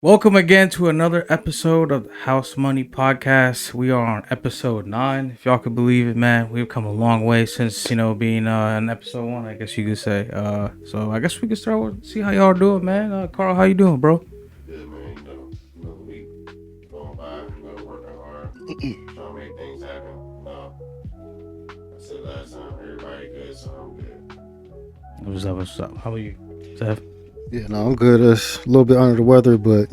Welcome again to another episode of the House Money Podcast. We are on episode 9. If y'all could believe it, man, we've come a long way since, being in episode 1, I guess you could say. So I guess we could start with, see how y'all doing, man. Carl, how you doing, bro? Good, man. Another week going by, working hard, trying to make things happen. I said last time, everybody good, so I'm good. What's up? How are you, Steph? Yeah, no, I'm good. It's a little bit under the weather, but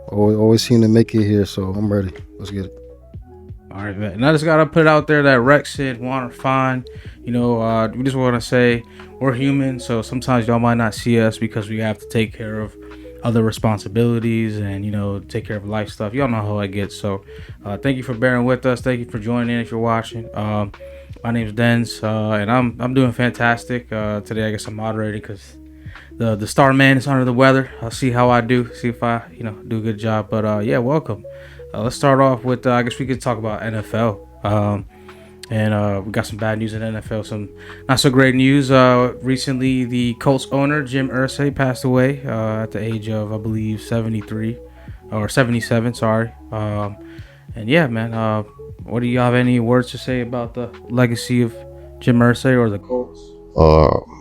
always seem to make it here, so I'm ready. Let's get it. All right, man. And I just gotta put it out there that Rex and Juan are fine. We just want to say we're human, so sometimes y'all might not see us because we have to take care of other responsibilities and take care of life stuff. Y'all know how it gets. So thank you for bearing with us. Thank you for joining in if you're watching. My name's Denz, and I'm doing fantastic. Today I guess I'm moderating because the star man is under the weather. I'll see how I do. See if I do a good job. But yeah, welcome. Let's start off with I guess we could talk about NFL. And we got some bad news in NFL, some not so great news. Recently, the Colts owner, Jim Irsay, passed away at the age of, I believe, 73 or 77, sorry. And yeah, man, what do you have any words to say about the legacy of Jim Irsay or the Colts?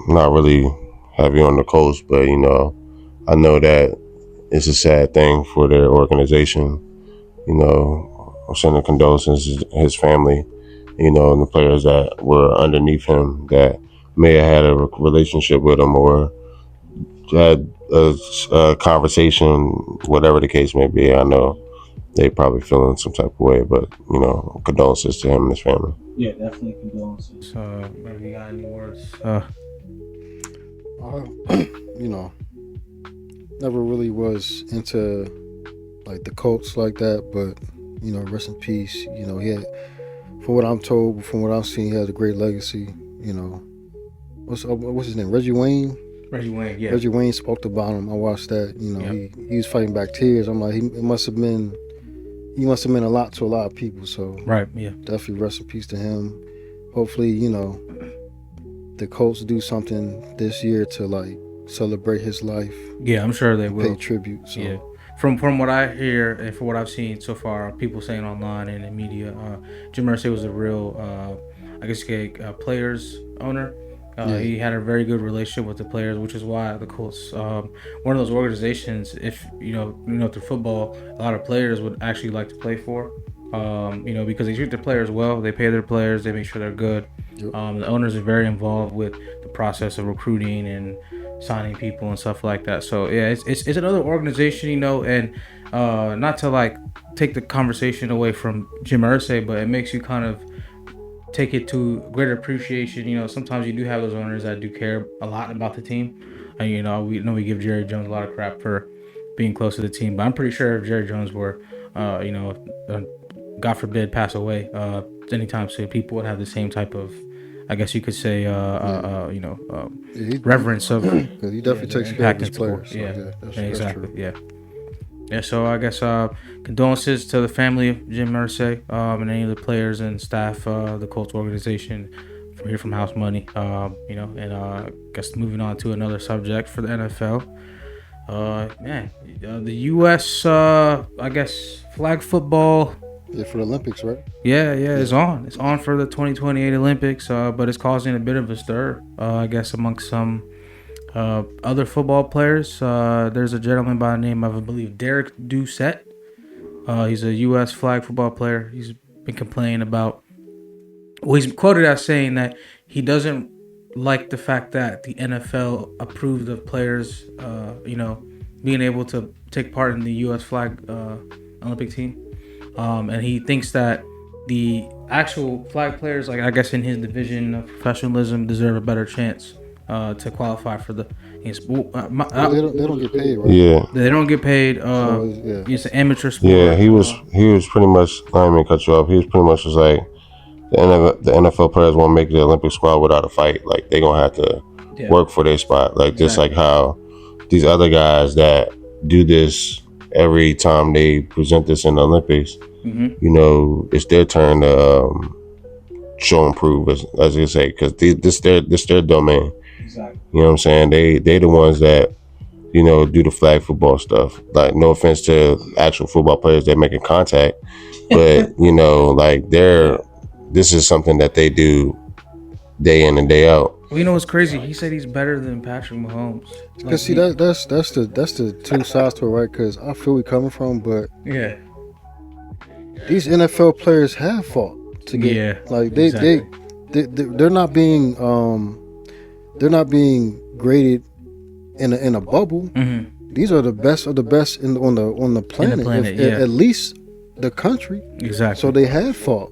Not really heavy on the Colts, but I know that it's a sad thing for their organization. I'm sending condolences to his family, and the players that were underneath him that may have had a relationship with him or had a conversation, whatever the case may be. I know they probably feeling some type of way, but condolences to him and his family. Yeah, definitely condolences. Maybe you got any words? Never really was into like the Colts like that, but rest in peace. He had, from what I'm told, from what I've seen, he had a great legacy. What's his name? Reggie Wayne. Reggie Wayne, yeah. Reggie Wayne spoke about him. I watched that. He was fighting back tears. I'm like, he must have meant a lot to a lot of people. So right, yeah. Definitely rest in peace to him. Hopefully, the Colts do something this year to like celebrate his life. Yeah, I'm sure they will pay tribute. So. Yeah. From what I hear and from what I've seen so far, people saying online and in media, Jim Irsay was a real, players owner. He had a very good relationship with the players, which is why the Colts, one of those organizations, if through football, a lot of players would actually like to play for, because they treat their players well, they pay their players, they make sure they're good. Yep. The owners are very involved with the process of recruiting and signing people and stuff like that. So yeah, it's another organization, and not to like take the conversation away from Jim Irsay, but it makes you kind of take it to greater appreciation. Sometimes you do have those owners that do care a lot about the team. And we give Jerry Jones a lot of crap for being close to the team, but I'm pretty sure if Jerry Jones were God forbid pass away anytime soon, people would have the same type of, I guess you could say, reverence of. Because he definitely takes care of his players. So Exactly. That's true. Yeah. So I guess condolences to the family of Jim Irsay and any of the players and staff of the Colts organization from here from House Money. And I guess moving on to another subject for the NFL. The U.S. I guess flag football. Yeah, for the Olympics, right? Yeah, it's on. It's on for the 2028 Olympics, but it's causing a bit of a stir, I guess, amongst some other football players. There's a gentleman by the name of, I believe, Derek Doucette. He's a U.S. flag football player. He's been complaining about, he's quoted as saying that he doesn't like the fact that the NFL approved of players, being able to take part in the U.S. flag Olympic team. And he thinks that the actual flag players, like I guess in his division of professionalism, deserve a better chance to qualify for the. They don't get paid, right? Yeah, they don't get paid. It's an amateur sport. Yeah, he was pretty much. I didn't mean to cut you off. He was pretty much just like the NFL players won't make the Olympic squad without a fight. Like they gonna have to work for their spot. Like just like how these other guys that do this every time they present this in the Olympics, it's their turn to show and prove, as you say, because this their domain. Exactly. You know what I'm saying? They the ones that do the flag football stuff. Like, no offense to actual football players that making contact, but like this is something that they do day in and day out. Well, you know what's crazy? He said he's better than Patrick Mahomes. Cause see that's the two sides to it, right? Cause I feel we coming from, but yeah, these NFL players have fought to get like they're not being graded in a bubble. Mm-hmm. These are the best of the best on the planet, at least the country. Exactly. So they have fought.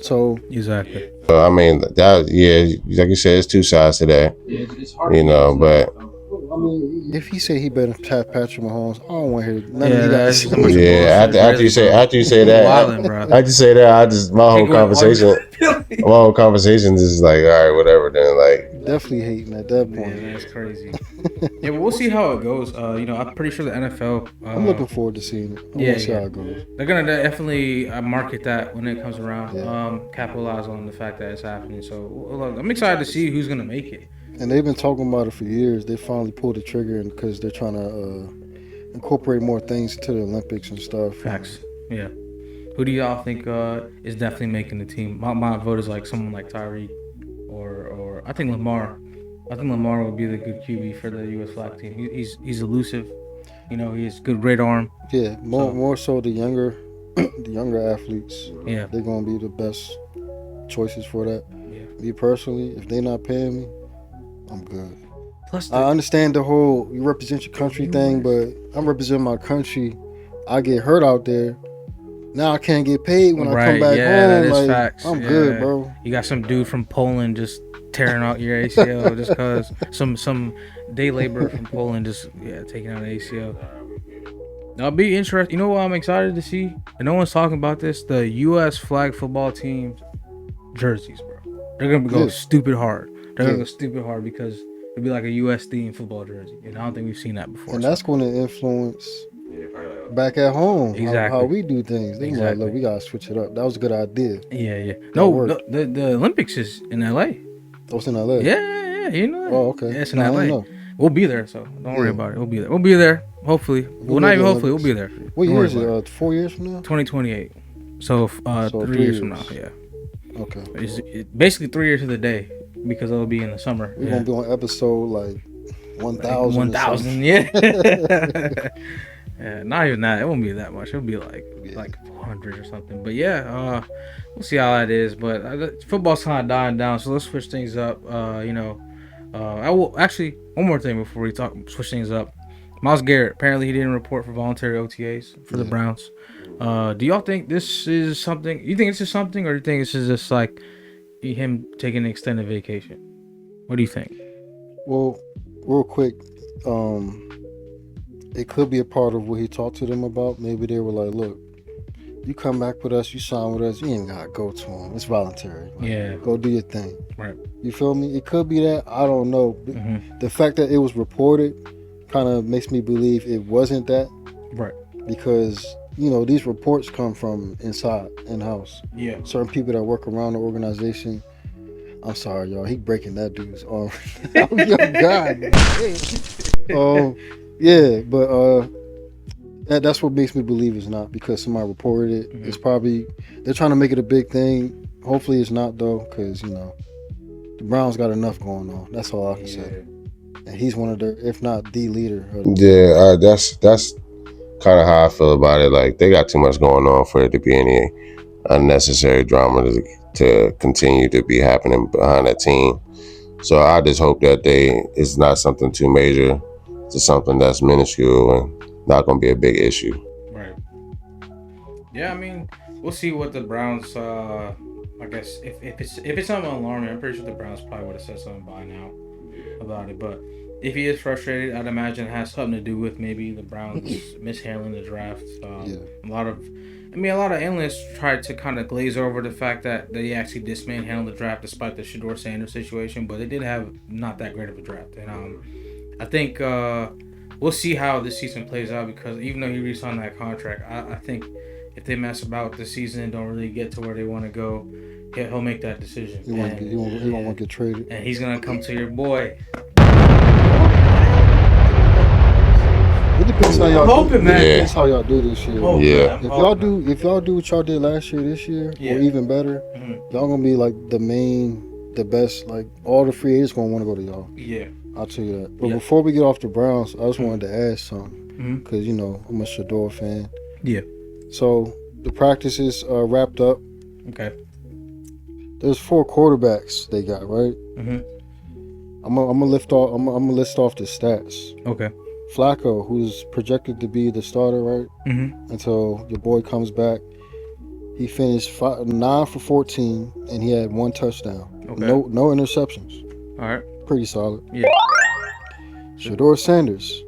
So exactly. I mean that like you said, it's two sides to that. It's hard, but. I mean, if he say he better than Patrick Mahomes, I don't want to hear none of you guys. After you say that, after you say that, my whole conversation is like, all right, whatever. Then like, definitely hating at that point. Yeah, that's crazy. Yeah, but we'll see how it goes. I'm pretty sure the NFL. I'm looking forward to seeing it. I want to see how it goes. They're gonna definitely market that when it comes around. Capitalize on the fact that it's happening. So I'm excited to see who's gonna make it. And they've been talking about it for years. They finally pulled the trigger because they're trying to incorporate more things into the Olympics and stuff. Facts. Yeah. Who do y'all think is definitely making the team? My vote is like someone like Tyreek or I think Lamar. I think Lamar would be the good QB for the U.S. flag team. He's elusive. He has good, great arm. Yeah, more so the younger athletes. Yeah, they're gonna be the best choices for that. Yeah. Me personally, if they're not paying me, I'm good. Plus, I understand the whole you represent your country thing, but I'm representing my country. I get hurt out there. Now I can't get paid when I come back home. That is facts. I'm good, bro. You got some dude from Poland just tearing out your ACL just because some day laborer from Poland just taking out an ACL. I'll be interested. You know what I'm excited to see? And no one's talking about this. The U.S. flag football team jerseys, bro. They're gonna go stupid hard. They're gonna go stupid hard because it'll be like a U.S. themed football jersey, and I don't think we've seen that before. And that's going to influence back at home how we do things. They like, look, we gotta switch it up. That was a good idea. Yeah. No, the Olympics is in L.A. Oh, it's in L.A. Yeah. You know that? Oh, okay. Yeah, it's in L.A. We'll be there, so don't worry about it. We'll be there. Hopefully. Well, not even hopefully. We'll be there. What year is it? 4 years from now? 2028. So 3 years from now. Yeah. Okay. It's basically 3 years to the day because it'll be in the summer. We're gonna be on episode like 1,000. 1,000. Yeah. Yeah. Not even that. It won't be that much. It'll be like 400 or something. But we'll see how that is. But football's kind of dying down, so let's switch things up. I will actually one more thing before we switch things up. Myles Garrett, apparently he didn't report for voluntary OTAs for the Browns. Do y'all think this is something? You think this is something, or do you think this is just like him taking an extended vacation? What do you think? Well, real quick, it could be a part of what he talked to them about. Maybe they were like, look, you come back with us, you sign with us, you ain't gotta go to him. It's voluntary. Go do your thing. Right. You feel me? It could be that. I don't know. Mm-hmm. The fact that it was reported kind of makes me believe it wasn't that. Right. Because, these reports come from in-house. Yeah. Certain people that work around the organization. I'm sorry, y'all. He breaking that dude's arm. Yo, God. Yeah, but that's what makes me believe it's not because somebody reported it. Mm-hmm. It's probably they're trying to make it a big thing. Hopefully it's not though, because the Browns got enough going on. That's all I can say. And he's one of their, if not the leader. That's kind of how I feel about it. Like they got too much going on for it to be any unnecessary drama to continue to be happening behind that team. So I just hope that it's not something too major. To something that's minuscule and not going to be a big issue. Right. Yeah, I mean, we'll see what the Browns. I guess if it's something alarming, I'm pretty sure the Browns probably would have said something by now about it. But if he is frustrated, I'd imagine it has something to do with maybe the Browns mishandling the draft. A lot of analysts tried to kind of glaze over the fact that they actually dismantled the draft despite the Shedeur Sanders situation, but they did have not that great of a draft. And I think we'll see how this season plays out because even though he re-signed that contract, I think if they mess about the season and don't really get to where they want to go, he'll make that decision. He won't want to get traded. And he's going to come to your boy. It depends how y'all. I'm hoping, man. It depends how y'all do this year. Hoping, Yeah. man. If y'all do what y'all did last year, this year, Yeah. or even better, y'all gonna be like the best. Like all the free agents gonna want to go to y'all. Yeah. I'll tell you that. But Yeah. before we get off the Browns, I just wanted to ask something because I'm a Shador fan. Yeah. So the practices are wrapped up. Okay. There's 4 quarterbacks they got, right? I'm gonna list off the stats. Okay. Flacco, who's projected to be the starter, right? Until your boy comes back. He finished 9 for 14, and he had 1 touchdown. Okay. No interceptions. All right. Pretty solid. Yeah. Shador Sanders,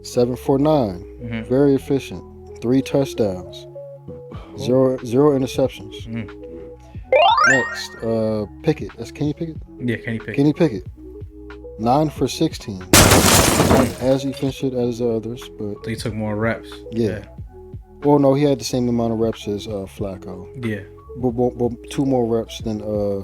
7 for 9. Very efficient. 3 touchdowns. Zero interceptions. Next, Pickett. That's Kenny Pickett? Yeah, Kenny Pickett. Kenny Pickett. 9 for 16. As efficient as the others, but He took more reps. yeah. Well, no, he had the same amount of reps as Flacco. Yeah. But 2 more reps than a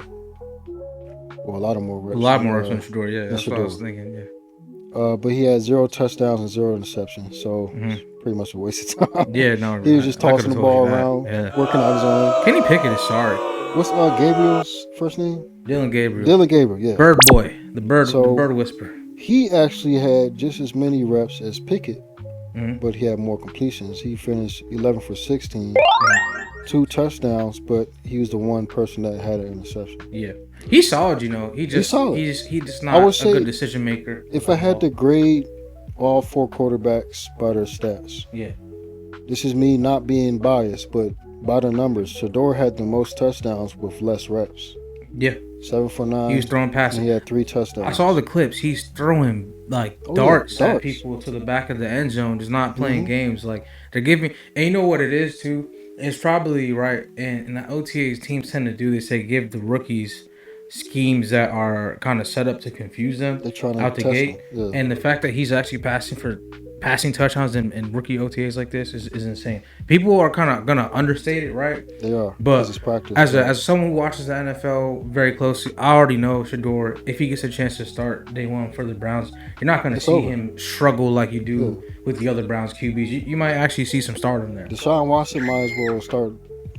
lot of more reps. A lot more reps than Shador. Yeah, that's what I was Shador. thinking. Yeah. But he had 0 touchdowns and 0 interceptions, so it's pretty much a waste of time. Yeah, no. He was just I tossing could've the told ball you that. around, Yeah. working out his own. Kenny Pickett is sorry. What's Gabriel's first name? Dylan Gabriel. Dylan Gabriel, yeah. Bird boy. The bird whisperer. He actually had just as many reps as Pickett, Mm-hmm. but he had more completions. He finished 11 for 16, 2 touchdowns, but he was the one person that had an interception. Yeah. He's solid, He's solid. He's just I not would a say good decision maker. If I had to grade all 4 quarterbacks by their stats, Yeah. this is me not being biased, but by the numbers, Shador had the most touchdowns with less reps. Yeah. 7 for 9. He was throwing passes. And he had 3 touchdowns. I saw the clips. He's throwing darts at people to the back of the end zone, just not playing games. Like they're giving, and you know what it is too. It's probably right, and the OTAs teams tend to do this. They give the rookies schemes that are kind of set up to confuse them out the gate. Yeah. And the fact that he's actually passing touchdowns in rookie OTAs like this is insane. People are kind of gonna understate it, right? They are. But practice, as someone who watches the NFL very closely, I already know Shador, if he gets a chance to start day one for the Browns, you're not gonna see him struggle like you do with the other Browns QBs. You might actually see some stardom there. Deshaun Watson might as well start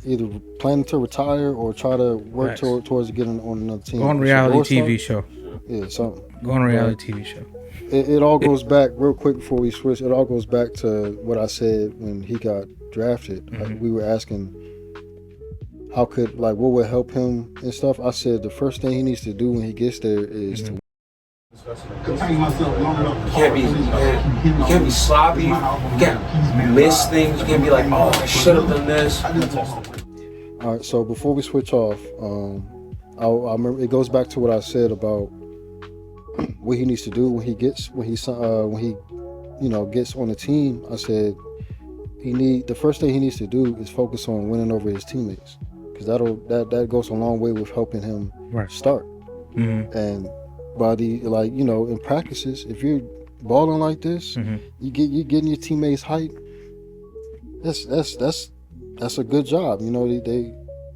either planning to retire or try to work towards getting on another team. Go on reality TV show. Yeah, something. Go on a reality TV show. It all goes back real quick before we switch. It all goes back to what I said when he got drafted. Like, we were asking what would help him and stuff. I said the first thing he needs to do when he gets there is to. You can't be sloppy. You can't miss things. You can't be like, oh, I should have done this. All right, so before we switch off, I remember it goes back to what I said about what he needs to do when he gets gets on the team. I said the first thing he needs to do is focus on winning over his teammates, because that goes a long way with helping him start. And by in practices, if you're balling like this, you getting your teammates hype. That's a good job.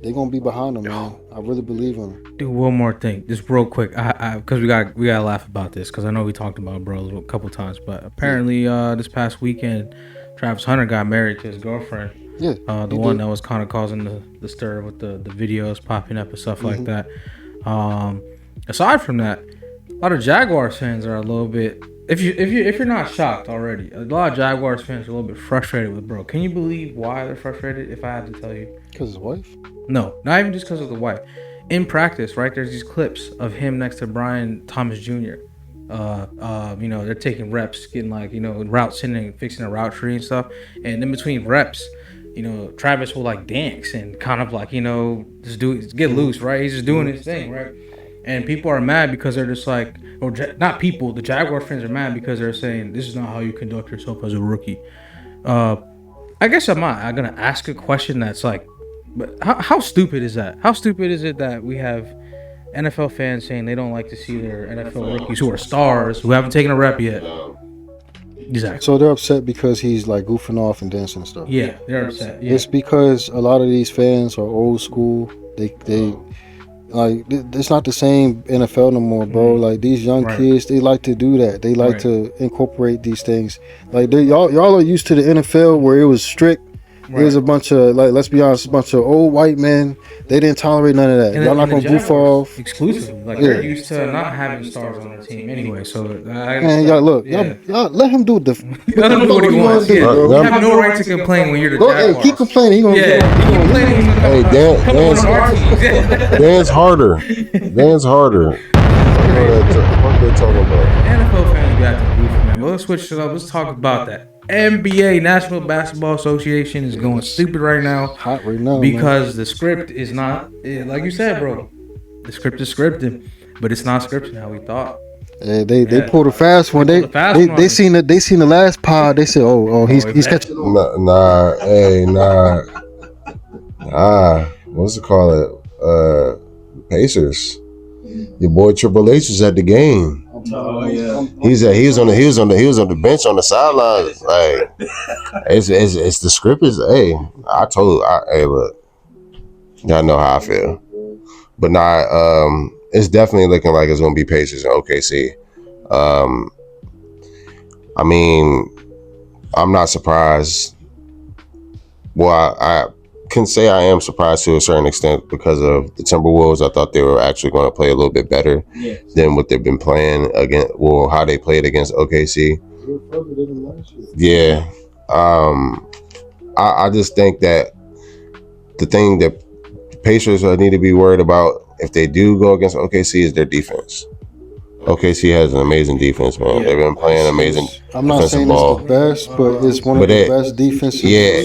They gonna be behind him, man. I really believe in him. Do one more thing, just real quick, because we gotta laugh about this, because I know we talked about bro a couple times, but apparently this past weekend, Travis Hunter got married to his girlfriend. Yeah, the one that was kind of causing the stir with the videos popping up and stuff like that. Aside from that, a lot of Jaguars fans are a little bit. If you're not shocked already, a lot of Jaguars fans are a little bit frustrated with bro. Can you believe why they're frustrated? If I had to tell you, because his wife. No, not even just because of the wife. In practice, right? There's these clips of him next to Brian Thomas Jr. They're taking reps, getting route sending, fixing a route tree and stuff. And in between reps, Travis will dance and kind of just get loose, right? He's just doing his thing, right? And people are mad because they're just not people. The Jaguar fans are mad because they're saying this is not how you conduct yourself as a rookie. I guess I'm gonna ask a question that's but how stupid is that? How stupid is it that we have NFL fans saying they don't like to see their NFL rookies who are stars who haven't taken a rep yet? Exactly. So they're upset because he's goofing off and dancing and stuff. Yeah, they're upset. Yeah. It's because a lot of these fans are old school. Like it's not the same NFL no more, bro. Like these young Right. kids, they like to do that. They like Right. to incorporate these things. Like y'all are used to the NFL where it was strict. Right. It was a bunch of, like, let's be honest, a bunch of old white men. They didn't tolerate none of that. And Y'all not the gonna goof Jaguars, off. exclusively. Like Yeah. they're used to not having stars on their team anyway. So Man, y'all look, yeah. y'all let him do the. Let him do what he wants. do, Yeah. bro. You have no right to complain when you're the Go, Jaguars. hey, keep complaining. He gonna Yeah, keep complaining. He's gonna Hey, come on dance, our team. dance harder. Dance harder. What they talking about? NFL fans be acting goofy, man. But let's switch it up. Let's talk about that. NBA, National Basketball Association, is going stupid right now hot right now because the script is not, like you said, bro. The script is scripted, but it's not scripted how we thought. man. They pulled a fast one. pulled a fast one. They seen the last pod. They said, oh he's catching. Nah. What's it called? Pacers. Your boy Triple H was at the game. Oh yeah. He was on the bench on the sidelines. Like it's the script is. Hey, hey, look, y'all know how I feel. But it's definitely looking like it's gonna be Pacers and OKC. I mean, I'm not surprised. Well, I can say I am surprised to a certain extent because of the Timberwolves. I thought they were actually going to play a little bit better than what they've been playing against. Well, how they played against OKC. Yeah, I just think that the thing that Pacers need to be worried about if they do go against OKC is their defense. OKC has an amazing defense, man. They've been playing amazing. I'm not saying ball. it's the best, but it's one of the best defenses. Yeah,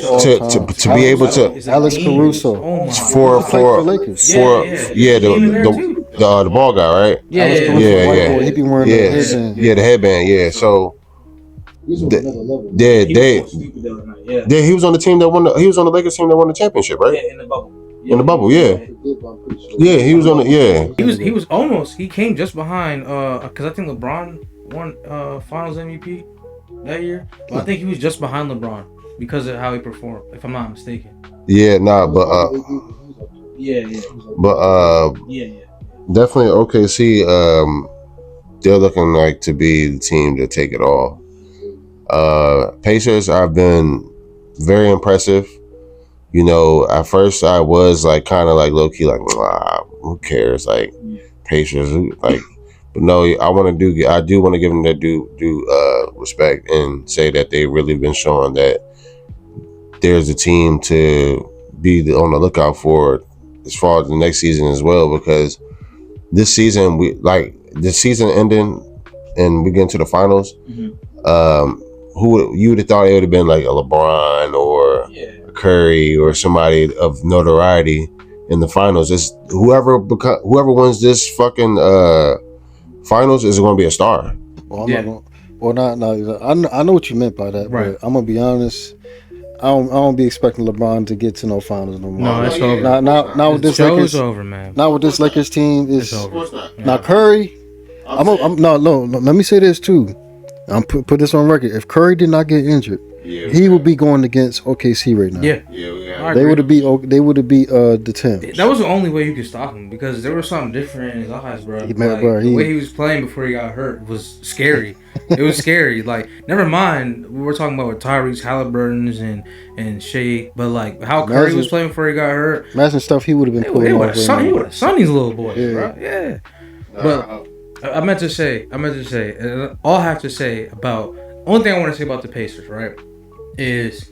to be able to Alex Caruso for the the ball guy, right? Yeah. He be wearing the headband. Yeah, the headband. Yeah, so he was on the team that won. He was on the Lakers team that won the championship, right? Yeah, in the bubble. In the bubble, yeah. Yeah, he was on it. Yeah, He was almost. He came just behind. Because I think LeBron won Finals MVP that year. But I think he was just behind LeBron because of how he performed. If I'm not mistaken. yeah, Yeah. definitely OKC. They're looking like to be the team to take it all. Pacers have been very impressive. You know, at first I was like kind of like low key, like, who cares? Like Pacers, like, but no, I do want to give them their due respect and say that they've really been showing that there's a team to be on the lookout for as far as the next season as well. Because this season ending and we get into the finals. You would have thought it would have been like a LeBron or Curry or somebody of notoriety in the finals. It's whoever wins this fucking finals is going to be a star. Well, I know what you meant by that, Right. but I'm gonna be honest. I don't be expecting LeBron to get to no finals no more. No, it's over. Not with this show's Lakers. over, man. Not with this Lakers team. It's over. Now Curry. No. Let me say this too. I'm put this on record. If Curry did not get injured, he would be going against OKC right now. Yeah. They would have beat the Timbs. That was the only way you could stop him because there was something different in his eyes, bro. The way he was playing before he got hurt was scary. It was scary. Like, never mind, we were talking about with Tyrese Halliburton's and Shea, but like how Curry was playing before he got hurt. Imagine stuff he would have been pulling off. He would have son these little boys, bro. Yeah. But I meant to say, all I have to say about, only thing I want to say about the Pacers, right, is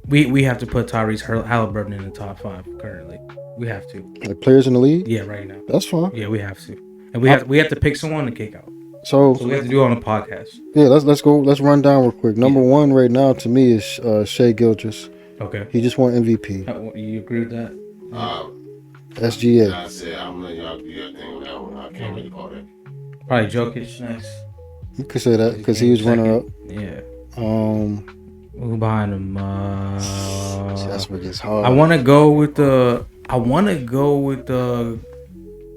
we have to put Tyrese Halliburton in the top 5 currently. We have to. Like players in the league? Yeah, right now. That's fine. Yeah, we have to. And we have to pick someone to kick out. So we have to do it on a podcast. Yeah, let's go. Let's run down real quick. Number 1 right now to me is Shea Gilgeous. Okay. He just won MVP. You agree with that? SGA. I said I'm letting y'all do your thing with that one. I can't really call that. Probably Jokic next. You could say that because he was runner up. Yeah. Who behind him? That's what gets hard. I want to go with the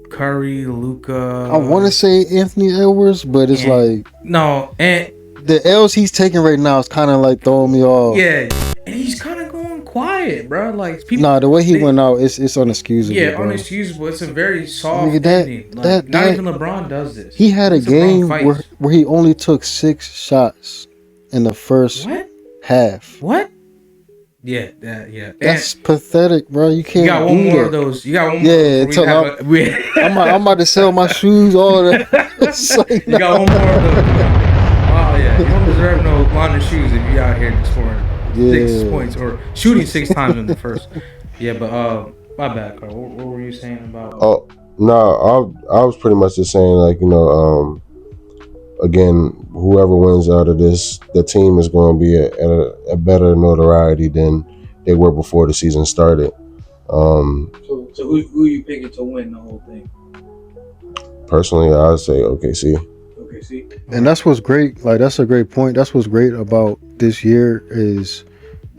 Curry, Luka. I want to say Anthony Edwards, but it's like no, and the L's he's taking right now is kind of like throwing me off. Yeah, and he's kind of going quiet quiet, bro. Like people. Nah, the way he went out, it's unexcusable. Yeah, bro. unexcusable. It's a very soft Nigga, that- ending. Like, that- not that- even LeBron does this. He had a It's game LeBron where fights. he only took 6 shots in the first What? half. What? Yeah, yeah. That's pathetic, bro. You can't You got one do more that. of those. You got one Yeah, more. till I'm about to sell my shoes, all that. It's like, You got one more of those. Oh yeah, you don't deserve no laundry shoes if you out here scoring 6 points or shooting 6 times in the first. Yeah, but my bad, Carl. What were you saying about? Oh no, I was pretty much just saying like again, whoever wins out of this, the team is going to be at a better notoriety than they were before the season started. So who you picking to win the whole thing? Personally, I'd say OKC. Okay, see. and that's what's great. Like that's a great point. That's what's great about this year is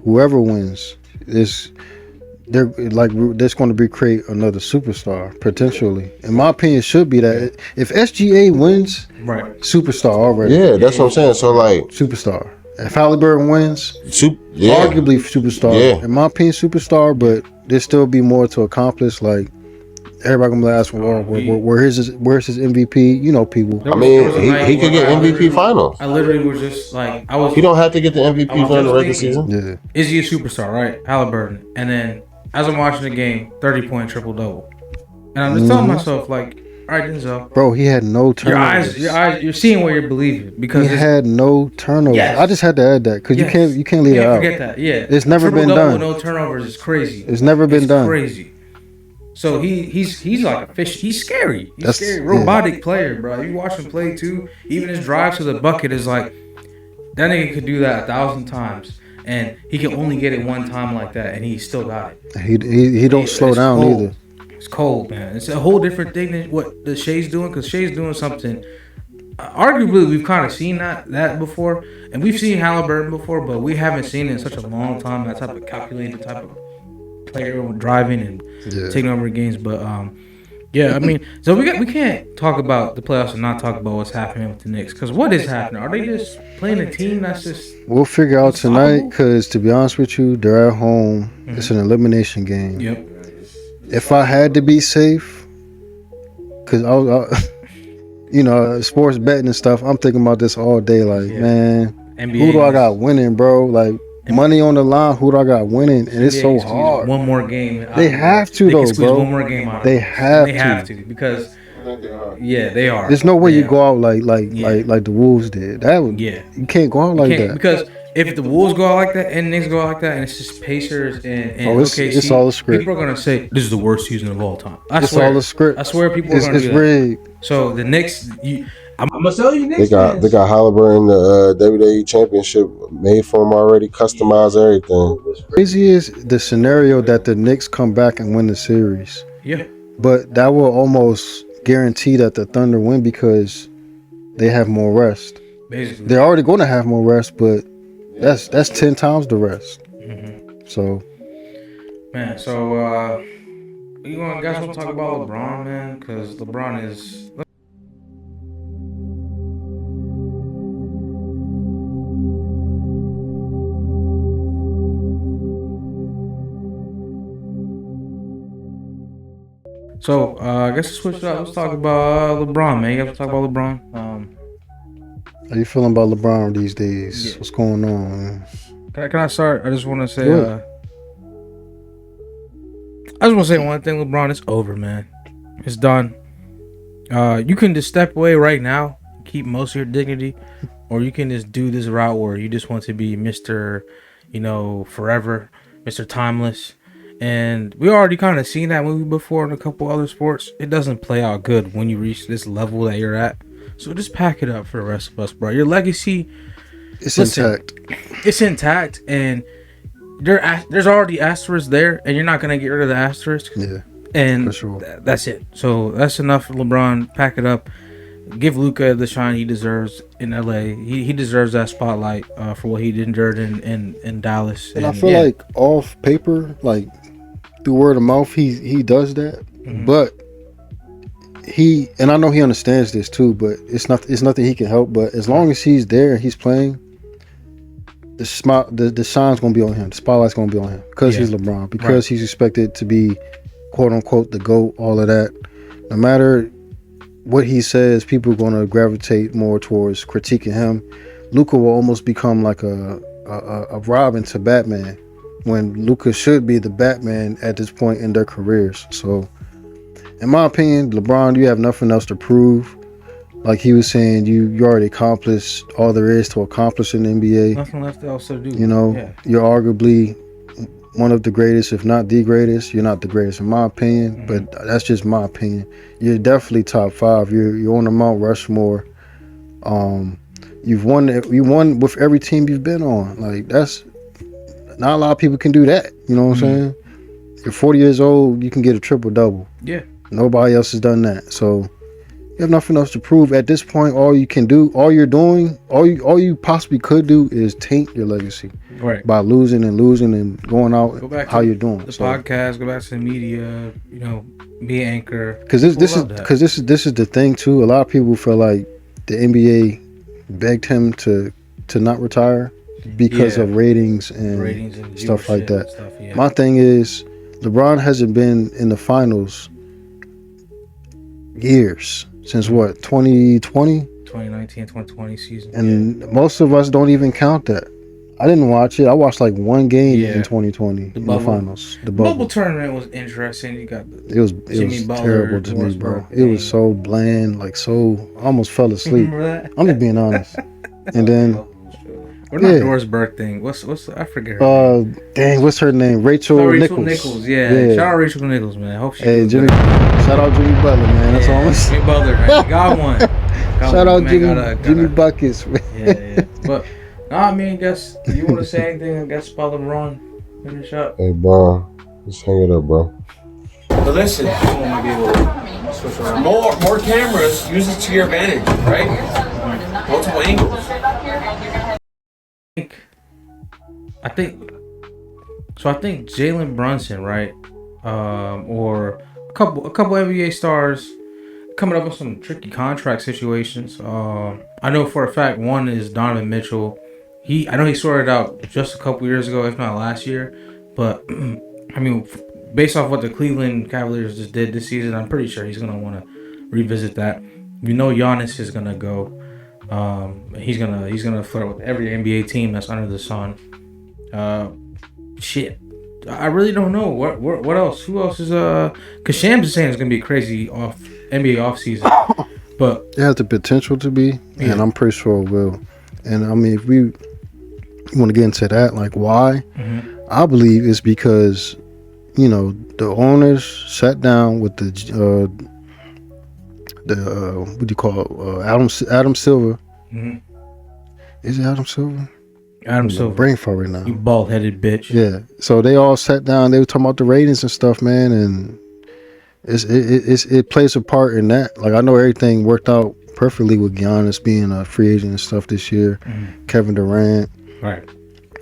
whoever wins is there's going to be create another superstar potentially. In my opinion, should be that if SGA wins, Right. superstar already. Yeah, that's what I'm saying. So like, Superstar. If Halliburton wins, yeah, arguably superstar. Yeah. In my opinion, superstar, but there still be more to accomplish. Like everybody gonna ask, where's his MVP? You know, people. I mean, he could get MVP finals. I literally was just like, He don't have to get the MVP during the regular season. Yeah. Is he a superstar, right? Halliburton. And then as I'm watching the game, 30-point triple double, and I'm just telling myself like, all right, Denzel, Bro, he had no turnovers. your eyes, you're seeing what you're believing because He had no turnovers. Yes. I just had to add that because Yes. you can't leave it out. forget that. Yeah, It's never been Triple-double done. with no turnovers is crazy. It's never been done. Crazy. So he's like a fish. He's scary. He's That's- scary. Robotic player, bro. You watch him play too. Even his drive to the bucket is like that nigga could do that 1,000 times, and he can only get it one time like that, and he still got it. He don't slow It's down cold. either. It's cold, man. It's a whole different thing than what the Shea's doing, because Shea's doing something. Arguably, we've kind of seen that before, and we've seen Halliburton before, but we haven't seen it in such a long time. That type of calculated type of player driving and taking over games. But yeah, I mean, so we can't talk about the playoffs and not talk about what's happening with the Knicks, because what is happening? Are they just playing a team that's just? We'll figure out tonight because to be honest with you, they're at home. It's an elimination game. Yep. If I had to be safe, because sports betting and stuff, I'm thinking about this all day. Like, man, NBA who do I got winning, bro? Like, money on the line, who do I got winning? And it's so NBA squeeze hard. One more game. They have to, They though, can squeeze bro. one more game out. They have They to. have to because they are. There's no way They you are. go out like the Wolves did. That would Yeah. You can't go out like that. Because if the Wolves go out like that and the Knicks go out like that, and it's just Pacers and OKC, it's all a script. People are gonna say this is the worst season of all time. I It's swear. all a script. I swear, people are It's, gonna it's do that. rigged. So the Knicks, I'm gonna tell you They next. got Halliburton the WWE Championship made for him already, customized everything. Crazy is the scenario that the Knicks come back and win the series, yeah, but that will almost guarantee that the Thunder win because they have more rest. basically. They're already going to have more rest, but that's 10 times the rest. So Man, so you guys want to talk about LeBron, man? Because LeBron is. So I guess to switch it up, let's talk about LeBron, man. You guys want to talk about LeBron? how you feeling about LeBron these days? Yeah. What's going on, man? Can I start? I just want to say, Go ahead. I just want to say one thing. LeBron, it's over, man. It's done. You can just step away right now, keep most of your dignity, or you can just do this route where you just want to be Mr. Forever, Mr. Timeless. And we already kind of seen that movie before in a couple other sports. It doesn't play out good when you reach this level that you're at. So just pack it up for the rest of us, bro. Your legacy, It's listen, intact. it's intact, and there's already asterisks there, and you're not gonna get rid of the asterisk. Yeah, And for sure. that's it. So that's enough. LeBron, pack it up. Give Luka the shine he deserves in LA. He deserves that spotlight for what he endured in Dallas. And I feel like off paper, like through word of mouth, he does that. But and I know he understands this too, but it's nothing he can help. But as long as he's there and he's playing, the shine's gonna be on him. The spotlight's gonna be on him because he's LeBron. Because he's expected to be, quote unquote, the GOAT. All of that. No matter what he says, people are gonna gravitate more towards critiquing him. Luka will almost become like a Robin to Batman, when Luka should be the Batman at this point in their careers. So, in my opinion, LeBron, you have nothing else to prove. Like he was saying, you already accomplished all there is to accomplish in the NBA. Nothing left else to do. You know, you're arguably one of the greatest, if not the greatest. You're not the greatest in my opinion, but that's just my opinion. You're definitely top 5. You're on the Mount Rushmore. You won with every team you've been on. Like, that's not a lot of people can do that. You know what I'm saying? You're 40 years old, you can get a triple-double. Yeah. Nobody else has done that. So you have nothing else to prove. At this point, all you possibly could do is taint your legacy. Right. By losing and going out how you're doing. The podcast, go back to the media, be an anchor. Because this is the thing too. A lot of people feel like the NBA begged him to not retire because of ratings and stuff like that. My thing is, LeBron hasn't been in the finals years. Since what, 2020? 2019, 2020 season. And most of us don't even count that. I didn't watch it. I watched like one game in 2020 in the finals. The bubble tournament was interesting. You got it was terrible to me, bro. It was so bland, like I almost fell asleep. I'm just being honest. And then Doris Burke thing. What's I forget her name. Dang, what's her name? Rachel Nichols. Yeah. Shout out Rachel Nichols, man. I hope she shout out Jimmy Butler, man. That's all I'm saying. Jimmy Butler, man. Got one. Shout out Jimmy Buckets, man. Yeah. But I mean, guess you want to say anything? I guess about LeBron. Finish up. Hey, bro, just hang it up, bro. But listen, more cameras, use it to your advantage, right? Multiple angles. I think Jalen Brunson, right, or a couple NBA stars coming up with some tricky contract situations. I know for a fact one is Donovan Mitchell. I know he sorted out just a couple years ago, if not last year. But I mean, based off what the Cleveland Cavaliers just did this season, I'm pretty sure he's gonna want to revisit that. We know Giannis is gonna go. He's gonna flirt with every NBA team that's under the sun. Shit, I really don't know what else. Who else is Cause Shams is saying it's gonna be a crazy NBA off season, but it has the potential to be, and I'm pretty sure it will. And I mean, if we want to get into that, like why, I believe it's because the owners sat down with the what do you call it? Adam Silver. Is it Adam Silver? Adam Silver. Brain fart right now. You bald-headed bitch. Yeah. So they all sat down. They were talking about the ratings and stuff, man, and it plays a part in that. Like, I know everything worked out perfectly with Giannis being a free agent and stuff this year. Kevin Durant. Right.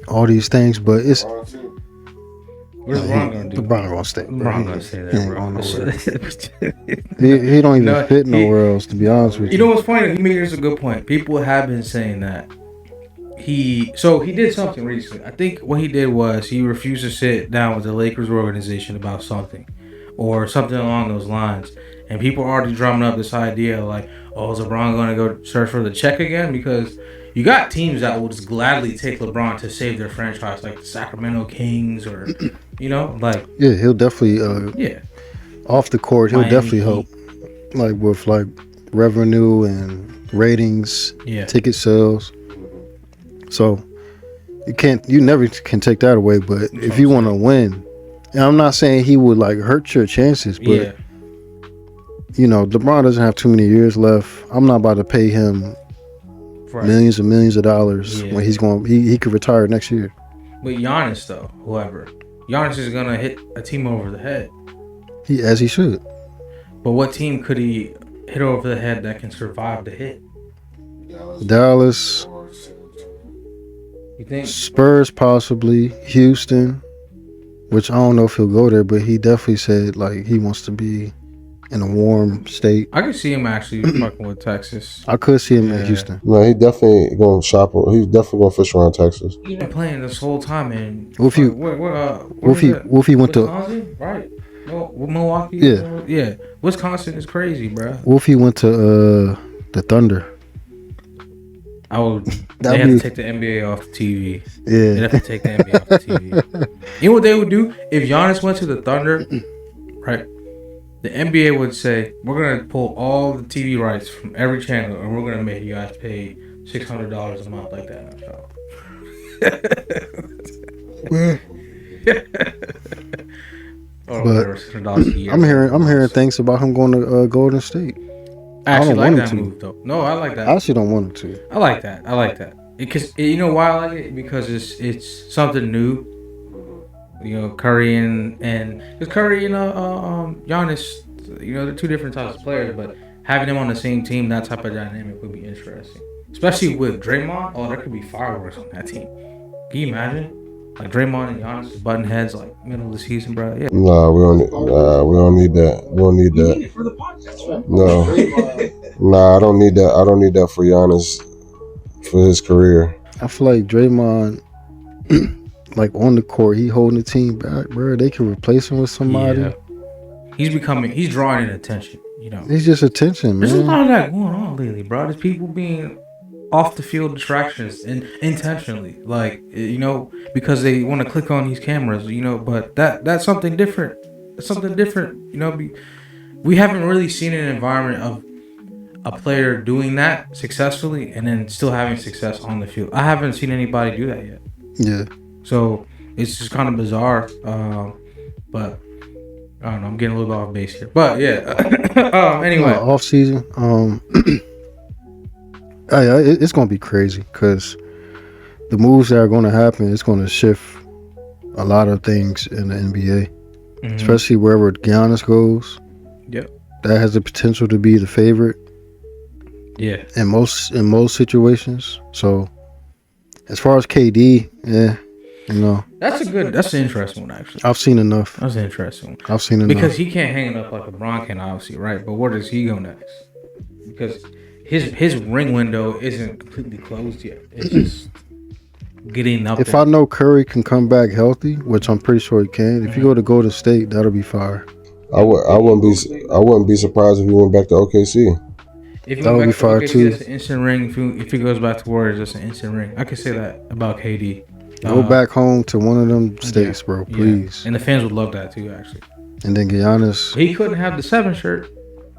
All these things, but it's. What's LeBron gonna do? LeBron gonna stay. LeBron gonna stay there, bro. he don't even fit nowhere else, to be honest with you. You know what's funny? He made a good point. People have been saying that he did something recently. I think what he did was he refused to sit down with the Lakers organization about something, or something along those lines. And people are already drumming up this idea like, oh, is LeBron going to go search for the check again? Because you got teams that will just gladly take LeBron to save their franchise, like the Sacramento Kings, or yeah, he'll definitely off the court, he'll definitely help, like with like revenue and ratings, ticket sales. So you never can take that away. But if you want to win, and I'm not saying he would like hurt your chances, but LeBron doesn't have too many years left. I'm not about to pay him millions and millions of dollars when he could retire next year. But Giannis though, Giannis is gonna hit a team over the head. As he should. But what team could he hit over the head that can survive the hit? Dallas. You think? Spurs possibly. Houston. Which I don't know if he'll go there, but he definitely said like he wants to be in a warm state. I could see him actually fucking with Texas. I could see him in Houston. No, he definitely going to shop. He's definitely going to fish around Texas. He's been playing this whole time in. What if he went to Wisconsin? Right. No, Milwaukee. Yeah. Yeah. Wisconsin is crazy, bro. What if he went to the Thunder? I would. They have to take the NBA off the TV. Yeah. They have to take the NBA off the TV. You know what they would do if Giannis went to the Thunder? Right. The NBA would say, we're going to pull all the TV rights from every channel and we're going to make you guys pay $600 a month like that. I'm hearing things about him going to Golden State. I actually like that move, though. No, I like that. I actually don't want him to. I like that. Because you know why I like it? Because it's something new. You know, Curry and because Curry and Giannis, you know, they're two different types of players, but having them on the same team, that type of dynamic would be interesting. Especially with Draymond, there could be fireworks on that team. Can you imagine? Like Draymond and Giannis button heads like middle of the season, bro. Yeah. Nah, we don't need that. We don't need that. need it for the podcast, right? No. Nah, I don't need that. I don't need that for Giannis for his career. I feel like Draymond, like on the court, he holding the team back, bro. They can replace him with somebody. Yeah. He's drawing in attention, you know. It's just attention, man. There's a lot of that going on lately, bro. There's people being off the field distractions and intentionally, like, you know, because they want to click on these cameras, you know. But that's something different. It's something different, you know. We haven't really seen an environment of a player doing that successfully and then still having success on the field. I haven't seen anybody do that yet. Yeah. So it's just kind of bizarre. But I don't know. I'm getting a little off base here. But yeah. Anyway, off season. It's gonna be crazy because the moves that are gonna happen, it's gonna shift a lot of things in the NBA, especially wherever Giannis goes. Yep. That has the potential to be the favorite. Yeah. In most situations. So as far as KD, yeah, you know. That's an interesting one actually. I've seen enough. That's an interesting one. I've seen enough. Because he can't hang it up like LeBron can, obviously, right? But where does he go next? Because his ring window isn't completely closed yet. It's just getting up If there. I know Curry can come back healthy, which I'm pretty sure he can, if you go to Golden State, that'll be fire. I wouldn't be surprised if he went back to OKC. If that would be fire too. It's an instant ring. If he goes back to Warriors, it's an instant ring. I could say that about KD. Go back home to one of them states, bro, please. And the fans would love that too, actually. And then Giannis. He couldn't have the 7 shirt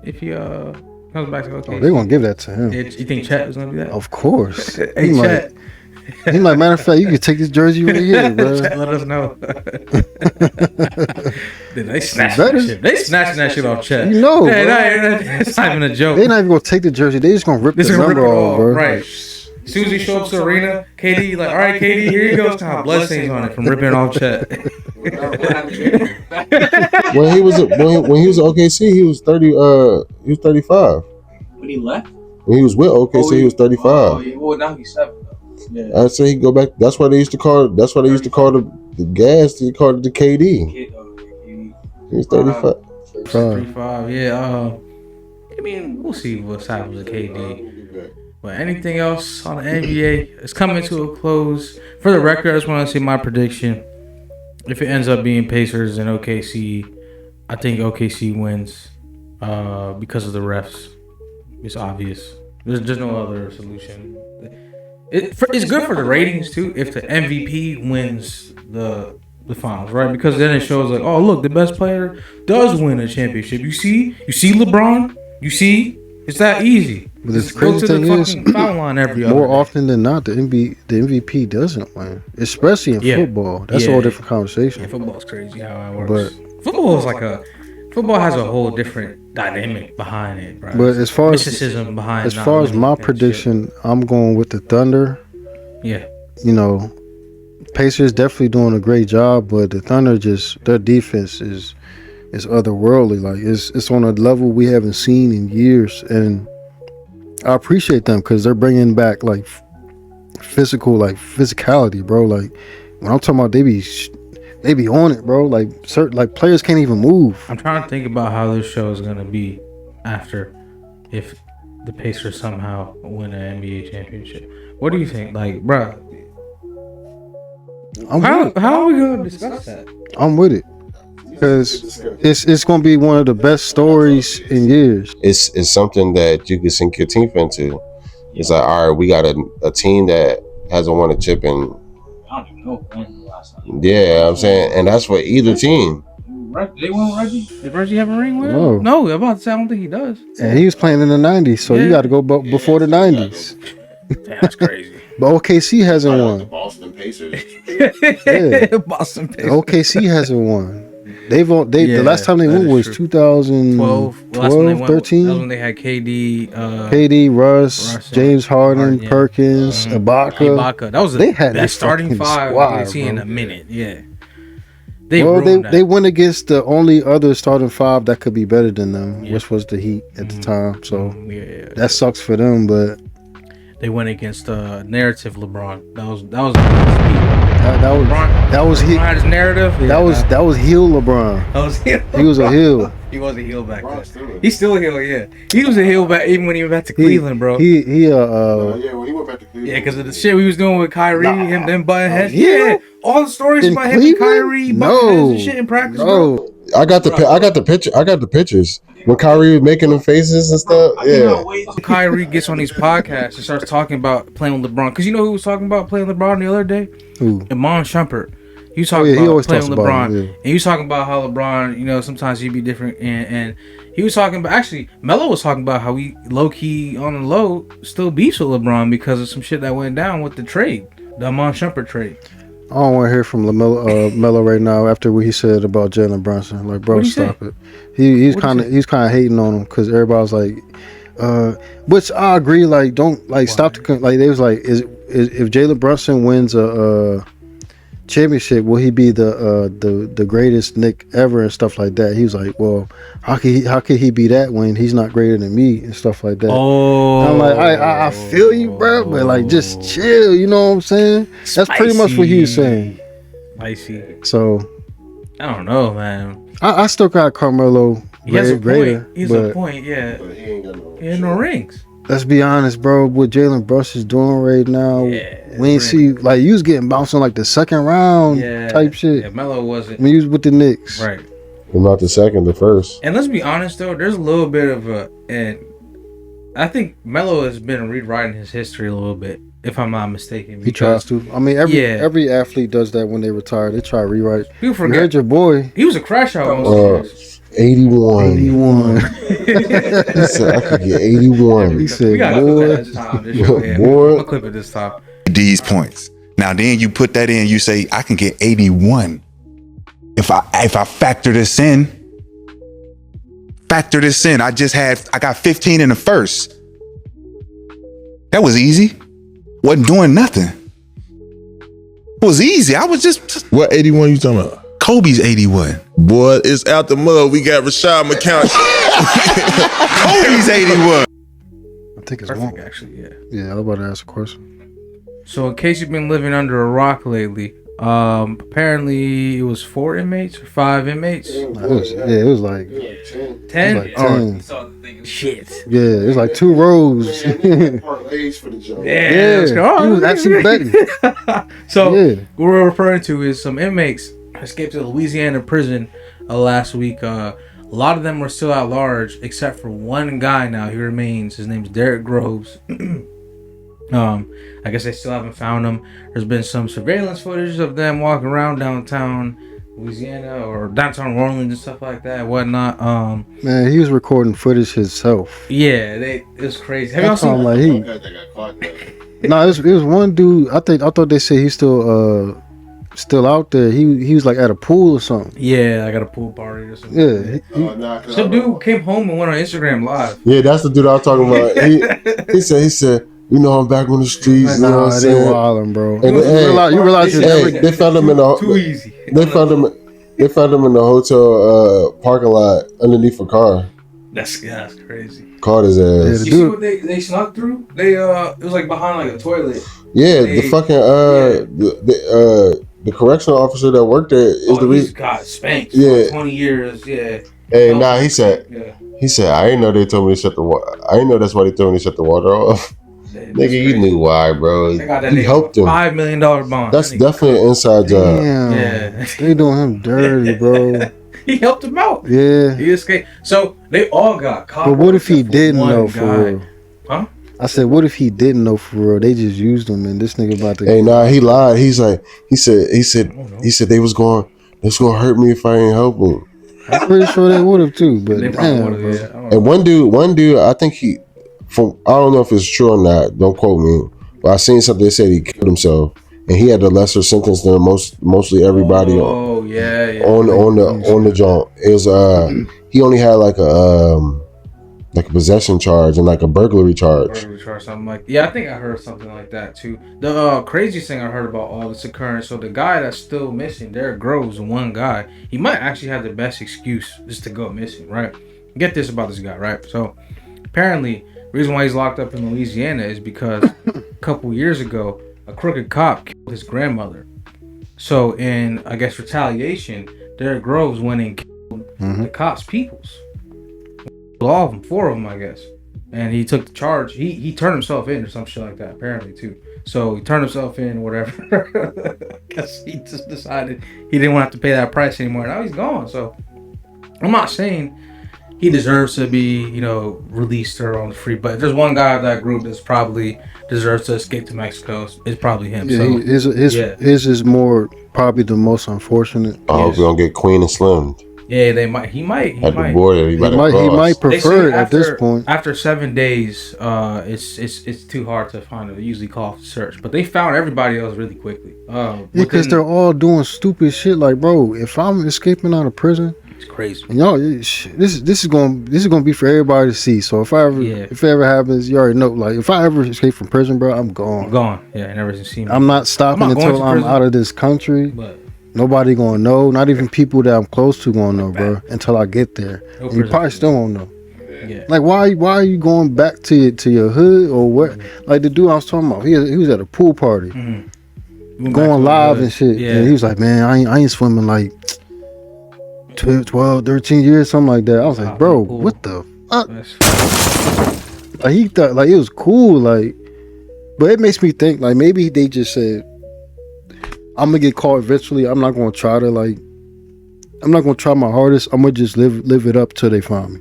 if he comes back to OKC. Oh, they're gonna give that to him. You think Chet was gonna do that? Of course. Hey, Chet. He's like, matter of fact, you can take this jersey right here, bro. Let us know. They snatched that shit. They snatching that shit off Chet. You know, it's not even a joke. They're not even gonna take the jersey. They just gonna rip the number off, bro. Right. As soon as he show up to the arena, KD like, all right, KD, here you go. It's kind of blood stains on it from ripping off Chet. when he was at OKC, he was 30. He was 35. When he left? When he was with OKC, he was 35. Oh, yeah. Well, now he's 7. Yeah. I'd say he go back. That's why they used to call the gas. They called it the KD. He was 35. 35. Yeah. I mean, we'll see what's happening with KD. But anything else on the NBA? It's coming to a close. For the record, I just want to say my prediction. If it ends up being Pacers and OKC, I think OKC wins because of the refs. It's obvious. There's no other solution. It's good for the ratings too if the MVP wins the finals, right? Because then it shows like, oh look, the best player does win a championship. You see LeBron. You see, it's that easy. But the crazy thing is, foul line every other more day. often than not, the MVP doesn't win, especially in football. That's a whole different conversation. Yeah, football's crazy how it works. But football has a whole different dynamic behind it, right? But as far as my prediction, I'm going with the Thunder. Yeah. You know, Pacers definitely doing a great job, but the Thunder their defense is otherworldly. Like it's on a level we haven't seen in years, and I appreciate them because they're bringing back physicality, bro. Like when I'm talking about, they be they be on it, bro. Like certain like players can't even move. I'm trying to think about how this show is gonna be after, if the Pacers somehow win an NBA championship. What do you think? Like, bro, how are we gonna discuss that? I'm with it. Because it's gonna be one of the best stories in years. It's something that you can sink your teeth into. It's like, all right, we got a team that hasn't won a chip in. I don't even know when the last time. Yeah, I'm saying, and that's for either team. They won Reggie? Did Reggie have a ring with No. him? No, I'm about to say I don't think he does. And he was playing in the 90s, so you got to go before the 90s. Damn, that's crazy. But OKC hasn't won. Boston Pacers. Yeah. Boston Pacers. OKC hasn't won. The last time they that won is was true. 2012, 13. That was when they had KD, KD, Russ, James Harden, Perkins, Ibaka. That was They had that a starting fucking five squad, we've seen in bro. a minute. Yeah. They went against the only other starting five that could be better than them, which was the Heat at the time. So that sucks for them, but they went against narrative LeBron. That was he had his narrative. that was heel LeBron. That was heel. He was a heel. He was a heel back then. He's still a heel, yeah. He was a heel back even when he went back to Cleveland, bro. He when he went back to Cleveland. Yeah, because of the shit we was doing with Kyrie, him then butting heads. heel? Yeah, all the stories In about him and Cleveland? Kyrie butting heads and shit in practice, bro. I got the picture. I got the pictures when Kyrie was making them faces and stuff. Yeah. Kyrie gets on these podcasts and starts talking about playing with LeBron. Because you know who was talking about playing LeBron the other day? Who? Iman Shumpert. He was talking he about always playing talks with about LeBron. him, yeah. And he was talking about how LeBron, you know, sometimes he'd be different. And he was talking about, actually, Melo was talking about how he low-key, on the low, still beefs with LeBron because of some shit that went down with the trade. The Iman Shumpert trade. I don't want to hear from Melo right now after what he said about Jalen Brunson. Like, bro, stop it. He's kind of hating on him because everybody's like, which I agree. Like, don't stop the like. They was like, is if Jalen Brunson wins a championship, will he be the greatest Knick ever and stuff like that? He was like, well, how could he be that when he's not greater than me and stuff like that? Oh, I'm like, I feel you, bro, but like, just chill. You know what I'm saying? That's pretty much what he was saying. Spicy. So I don't know, man. I still got Carmelo He has a greater. point. He has a point. Yeah. But he ain't got no. He had no rings. Let's be honest, bro. What Jalen Brunson's doing right now, we ain't see like you was getting bounced in like the second round type shit. Yeah, Melo wasn't. When you was with the Knicks, Right. Not the second, the first. And let's be honest though, there's a little bit of and I think Melo has been rewriting his history a little bit, if I'm not mistaken. He tries to. I mean, every athlete does that when they retire. They try to rewrite. You You heard your boy. he was a crash out most 81. 81. He said I could get 81. He said, we gotta boy. clip it this time. This show, yeah. Boy. I'm gonna clip it this time. These points. Now then you put that in, you say, I can get 81. If I factor this in, I got 15 in the first. That was easy. Wasn't doing nothing. It was easy. I was just What 81 you talking about? Kobe's 81. Boy, it's out the mud. We got Rashad McCown. Kobe's 81. I think it's Perfect, one. actually, yeah. Yeah, I was about to ask a question. So in case you've been living under a rock lately, apparently it was 4 inmates or 5 inmates. It was like 10? like Oh, 10. shit. Yeah, it was like 2 rows. Parlays for the joke. Yeah, let's go. he was actually betting. So Yeah. what we're referring to is some inmates escaped to Louisiana prison last week. A lot of them were still at large, except for one guy now. He remains. His name's Derek Groves. I guess they still haven't found him. There's been some surveillance footage of them walking around downtown Louisiana or downtown New Orleans and stuff like that, whatnot. Man, he was recording footage himself. Yeah, it was crazy. Have y'all That's all seen? like No, it was one dude. I thought they said he's still out there. He was like at a pool or something. Yeah, I got a pool party or something. Yeah, Some dude came home and went on Instagram Live. Yeah, that's the dude I was talking about. He said, you know, I'm back on the streets. You know what I'm they saying? wildin', bro. And You realize you're never they found him in Too easy. They found him in the hotel parking lot underneath a car. That's crazy. Caught his ass. Yeah, You see what they snuck through? They it was like behind like a toilet. Yeah, the fucking the correctional officer that worked there is the he's reason. got spanked Yeah. for 20 years. Yeah. Hey, nah, he said, Yeah. I didn't know they told me to shut the water. I didn't know that's why they told me to shut the water off. Nigga, you knew why, bro. They got that He nigga helped him. $5 million bond. That's That nigga- definitely an inside job. Damn. Yeah. They doing him dirty, bro. He helped him out. Yeah. He escaped. So they all got caught. But what if he except for didn't one know for guy. real? Huh? I said, what if he didn't know for real? They just used him, and this nigga about to. Hey, nah, he lied. He said they was going to hurt me if I didn't help him. I'm pretty sure they would have too. But They probably damn, would've, bro. yeah. I don't know. And one dude, I think I don't know if it's true or not. Don't quote me, but I seen something that said he killed himself, and he had a lesser sentence than mostly everybody Oh yeah. on the joint. It was he only had like a possession charge and like a burglary charge. Something like I think I heard something like that too. The craziest thing I heard about all this occurrence. So the guy that's still missing, Derek Groves, one guy, he might actually have the best excuse just to go missing, right? Get this about this guy, right? So apparently, the reason why he's locked up in Louisiana is because a couple years ago, a crooked cop killed his grandmother. So in, I guess, retaliation, Derek Groves went and killed the cops' peoples. All of them, 4 of them, I guess. And he took the charge. He turned himself in or some shit like that, apparently, too. So he turned himself in, whatever. I guess he just decided he didn't want to have to pay that price anymore. Now he's gone. So I'm not saying he deserves to be, released or on the free. But if there's one guy of that group that's probably deserves to escape to Mexico, it's probably him. Yeah, So his is more probably the most unfortunate. I hope we don't get Queen and Slim yeah, he might. at the border. He Might They say prefer it at this point. After 7 days, it's too hard to find. They usually call for search, but they found everybody else really quickly. Because they're all doing stupid shit. Like, bro, if I'm escaping out of prison, it's crazy. this is gonna be for everybody to see. So if it ever happens, you already know. Like, if I ever escape from prison, bro, I'm gone. I'm gone. Yeah, I never seen me. I'm not stopping until I'm out of this country. But nobody gonna know. Not even people that I'm close to gonna know, bro. Until I get there, and you probably still won't know. yeah, Like, why are you going back to your hood or what? Like the dude I was talking about, he was at a pool party, going live and shit. Yeah, And he was like, man, I ain't swimming like 12, 13 years, something like that. I was like, bro, cool. what the fuck? Like, he thought like it was cool, like, but it makes me think like maybe they just said, I'm gonna get caught eventually. I'm not gonna try my hardest. I'm gonna just live it up till they find me.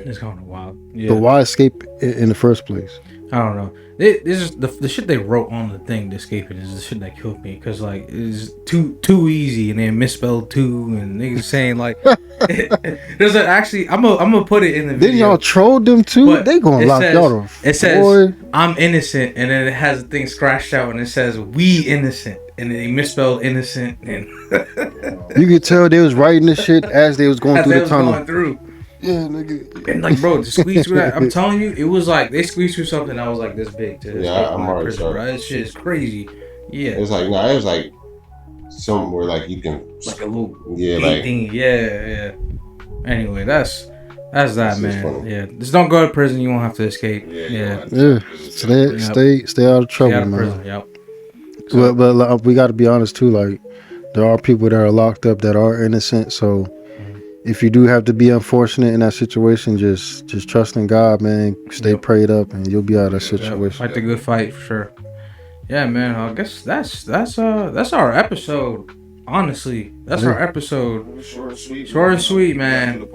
it's kind of wild. Yeah, But why escape in the first place? I don't know. This is the shit they wrote on the thing to escape it is the shit that killed me because like it's too easy and they misspelled two and niggas saying like there's actually I'm gonna put it in the video. Then y'all trolled them too. But They gonna lock y'all up. It says I'm innocent and then it has a thing scratched out and it says we innocent and then they misspelled innocent and you could tell they was writing this shit as they was going through the tunnel. Yeah, nigga. And like, bro, to squeeze through that, I'm telling you, it was like they squeezed through something that was like this big to I'm already prison, sorry. bro. That shit is crazy. Yeah, It was like somewhere like you can like a little yeah big like thing. Yeah. Anyway, that's that, That's man. funny. Yeah, just don't go to prison. You won't have to escape. Yeah, Stay out of trouble, out of man. prison. Yep. But like, we got to be honest too. Like, there are people that are locked up that are innocent. So, if you do have to be unfortunate in that situation, just trust in God, man. Stay prayed up, and you'll be out of that situation. Fight the good fight for sure. Yeah, man. I guess that's our episode. Honestly, that's our episode. Short and sweet, man.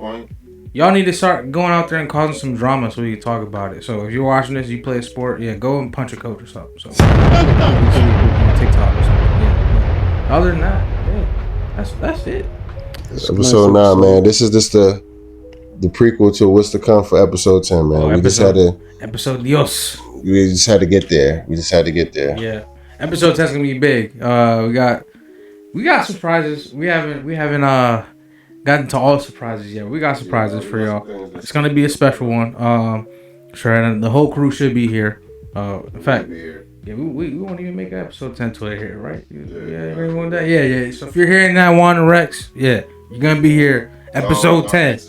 Y'all need to start going out there and causing some drama so we can talk about it. So if you're watching this, you play a sport, go and punch a coach or something. So TikTok or something. Yeah. But other than that, that's it. Episode 9, man. This is just the prequel to what's to come for episode 10, man. We just had to get there. Yeah. Episode 10 is gonna be big. We got surprises. We haven't gotten to all the surprises yet. We got surprises for y'all. It's gonna be a special one. Sure, and the whole crew should be here. In fact, yeah, we won't even make episode 10 till they're here, right? Yeah, everyone that. Yeah. So if you're hearing that Juan and Rex, you're gonna be here. Episode 10.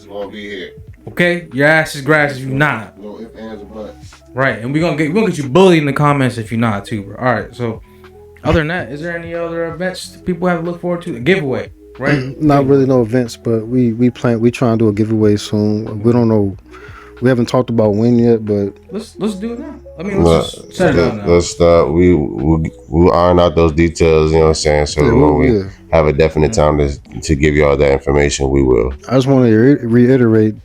Okay, your ass is grass if you're not. No ifs, ands, or buts. Right, and we're gonna get you bullied in the comments if you're not too, bro. All right, so Other than that, is there any other events people have to look forward to? A giveaway, right? Not really no events, but we trying to do a giveaway soon. We don't know. We haven't talked about when yet, but Let's do it now. I mean, let's just set it down now. Let's start. We'll iron out those details. You know what I'm saying? So when we have a definite time to give you all that information, we will. I just want to reiterate.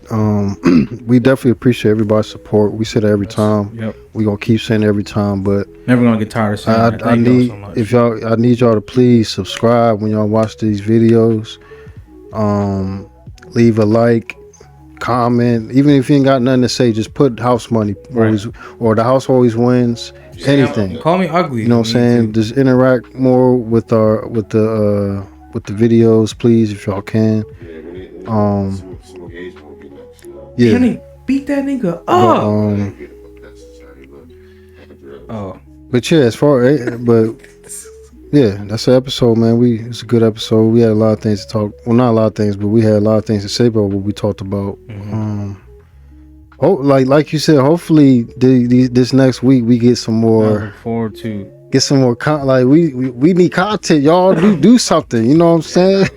We definitely appreciate everybody's support. We say that every time. Yep. We gonna keep saying it every time, but Never gonna get tired of saying that. I Thank y'all need so much. I need y'all to please subscribe when y'all watch these videos. Leave a like, comment. Even if you ain't got nothing to say, just put house money always, or the house always wins. Anything. Call me ugly. You know what I'm saying? Just interact more with the videos, please, if y'all can. Yeah. Kenny, beat that nigga up. But yeah, yeah, that's the episode, man. It's a good episode. We had a lot of things to talk. Well, not a lot of things, but we had a lot of things to say about what we talked about. Like you said, hopefully this next week we get some more. Look forward to. Get some more we need content. Y'all do something. You know what I'm saying?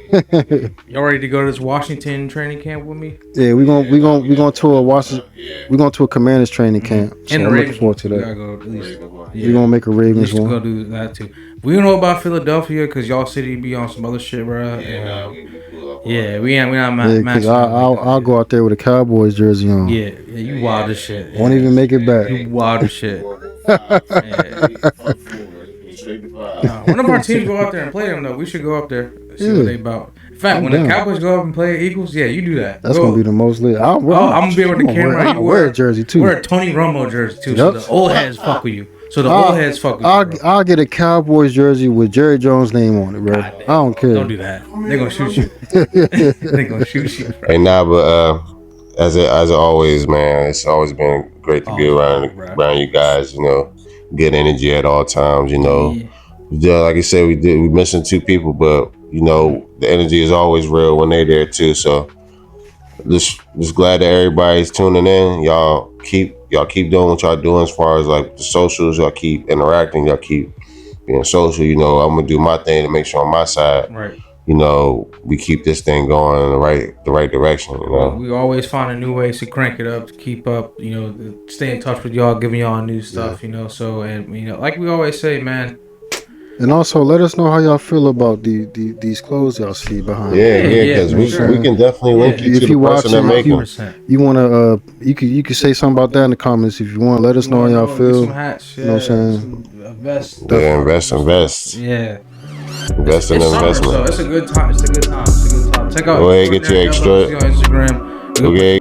Y'all ready to go to this Washington training camp with me? Yeah, we going to a Washington. We going to a Commanders training camp. So I'm looking forward to that. We gotta go at least. Yeah. We're gonna make a Ravens one. Go do that too. We don't know about Philadelphia because y'all city be on some other shit, bro. Yeah, we not matching. I'll go out there with a Cowboys jersey on. Yeah, you wild as shit. Won't even make it back. You wild as shit. One of our teams go out there and play them though. We should go up there see what they about. In fact, when the Cowboys go up and play Eagles, yeah, you do that. That's gonna be the most lit. I'm gonna be with the camera. I'll wear a jersey too. Wear a Tony Romo jersey too. So the old heads fuck with you. I'll get a Cowboys jersey with Jerry Jones' name on it, bro. I don't care. Don't do that. They're gonna shoot you. They're gonna shoot you. Hey, but as always, man, it's always been great to be around you guys. You know, good energy at all times. You know, like I said, we missing 2 people, but you know the energy is always real when they're there too. So just glad that everybody's tuning in. Y'all keep doing what y'all doing as far as like the socials. Y'all keep interacting. Y'all keep being social. You know, I'm gonna do my thing to make sure on my side, you know, we keep this thing going in the right direction. You know, we always find new ways to crank it up, to keep up. You know, stay in touch with y'all, giving y'all new stuff. You know, so and you know, like we always say, man. And also, let us know how y'all feel about these clothes y'all see behind. Yeah, because we can definitely link you to the person that make them. You wanna, you could say something about that in the comments if you want. Let us know how y'all feel. Some hats, you know what I'm saying? Invest. Yeah, invest. Yeah. Invest in investment. So it's a good time. Check out. Go ahead, get your extra. On Instagram. Okay.